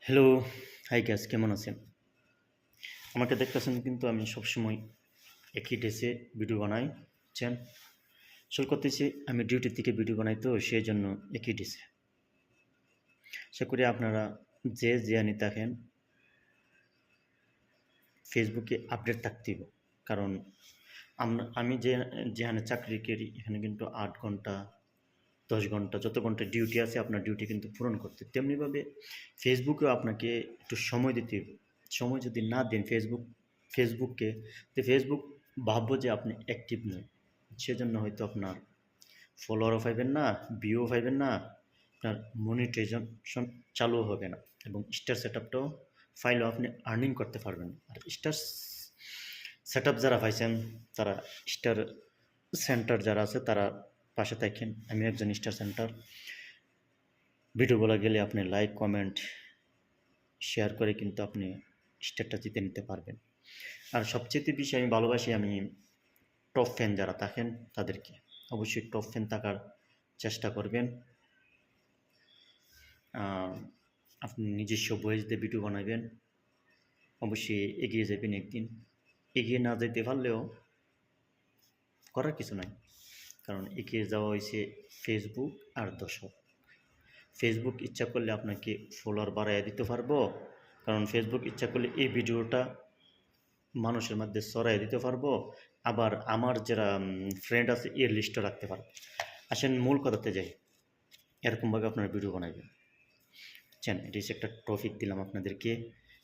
Hello, high gas কেমন আছেন? আমাকে দেখতেছেন কিন্তু আমি সবসময় একই ড্রেসে ভিডিও বানাই, বুঝছেন? আসল কথা হচ্ছে আমি ডিউটির থেকে ভিডিও বানাই তো সেই জন্য একই ড্রেসে। আশা করি আপনারা যে যেখানে থাকেন ফেসবুকে আপডেট থাকতে হবে। কারণ আমি যেখানে চাকরি করি এখানে কিন্তু ৮ ঘন্টা ১০ ঘন্টা যত ঘন্টা ডিউটি আছে আপনার ডিউটি কিন্তু পূরণ করতে। তেমনিভাবে ফেসবুকেও আপনাকে একটু সময় দিতে হবে। সময় যদি না দেন ফেসবুককে, তো ফেসবুক ভাববো যে আপনি অ্যাক্টিভ নন। সেজন্য হয়তো আপনার ফলোয়ারও পাইবেন না, ভিউও পাইবেন না, আপনার মনিটাইজেশন চালুও হবে না এবং স্টার সেটআপটাও ফাইলেও আপনি আর্নিং করতে পারবেন না। আর স্টার সেটআপ যারা পাইছেন তারা স্টার সেন্টার যারা আছে তারা পাশে থাকেন। আমি একজন স্টার সেন্টার। ভিডিওগুলো গেলে আপনি লাইক, কমেন্ট, শেয়ার করে কিন্তু আপনি স্টারটা জিতে নিতে পারবেন। আর সবচেয়ে বেশি আমি ভালোবাসি আমি টপ ফ্যান যারা থাকেন তাদেরকে। অবশ্যই টপ ফ্যান থাকার চেষ্টা করবেন। আপনি নিজস্ব ভয়েস দিয়ে ভিডিও বানাবেন। অবশ্যই এগিয়ে যাবেন একদিন। এগিয়ে না যেতে পারলেও করার কিছু নাই। কারণ এগিয়ে যাওয়া হয়েছে ফেসবুক আর দর্শক। ফেসবুক ইচ্ছা করলে আপনাকে ফলোয়ার বাড়াইয়া দিতে পারবো, কারণ ফেসবুক ইচ্ছা করলে এই ভিডিওটা মানুষের মধ্যে ছড়াইয়া দিতে পারবো, আবার আমার যারা ফ্রেন্ড আছে এর লিস্টও রাখতে পারবো। আসেন মূল কথাতে যাই, এরকমভাবে আপনারা ভিডিও বানাবেন। বুঝছেন, এটি হচ্ছে একটা টপিক দিলাম আপনাদেরকে,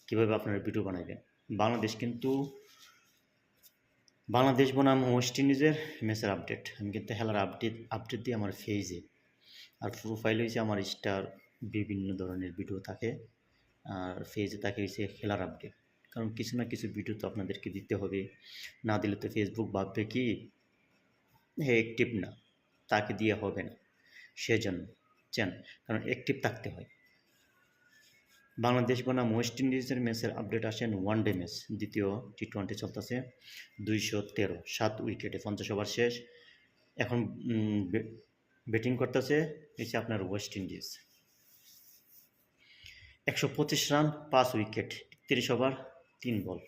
কীভাবে আপনারা ভিডিও বানাবেন। বাংলাদেশ বনাম ওয়েস্ট ইন্ডিজের ম্যাচের আপডেট, আমি কিন্তু খেলার আপডেট দিই আমার ফেজে। আর প্রোফাইল হয়েছে আমার স্টার, বিভিন্ন ধরনের ভিডিও থাকে। আর ফেজে থাকে হচ্ছে খেলার আপডেট। কারণ কিছু না কিছু ভিডিও তো আপনাদেরকে দিতে হবে, না দিলে তো ফেসবুক ভাববে কি হ্যাঁ অ্যাক্টিভ না, তাকে দিয়ে হবে না। সেজন্য বুঝছেন, কারণ অ্যাক্টিভ থাকতে হয়। বাংলাদেশ বনাম ওয়েস্ট ইন্ডিজের ম্যাচের আপডেট আসেন ওয়ানডে ম্যাচ, দ্বিতীয় টি-20 চলতেছে। 213 7 উইকেটে 50 ওভার শেষ। এখন ব্যাটিং করতেছে হচ্ছে আপনার West Indies. 125 run 5 wicket, 31 over 3 বল।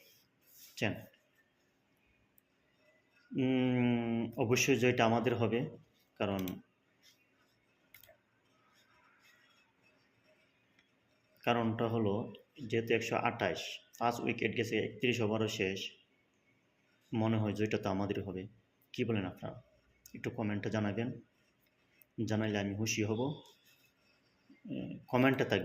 বুঝছেন, অবশ্যই জয়টা আমাদের হবে। কারণটা হলো যেহেতু 128 5 উইকেট গেছে, 31 ওভারও শেষ, মনে হয় জয়টা তো আমাদের হবে। কি বলেন আপনারা? একটু কমেন্টে জানাবেন, জানাইলে আমি খুশি হব। কমেন্টে থাকবে।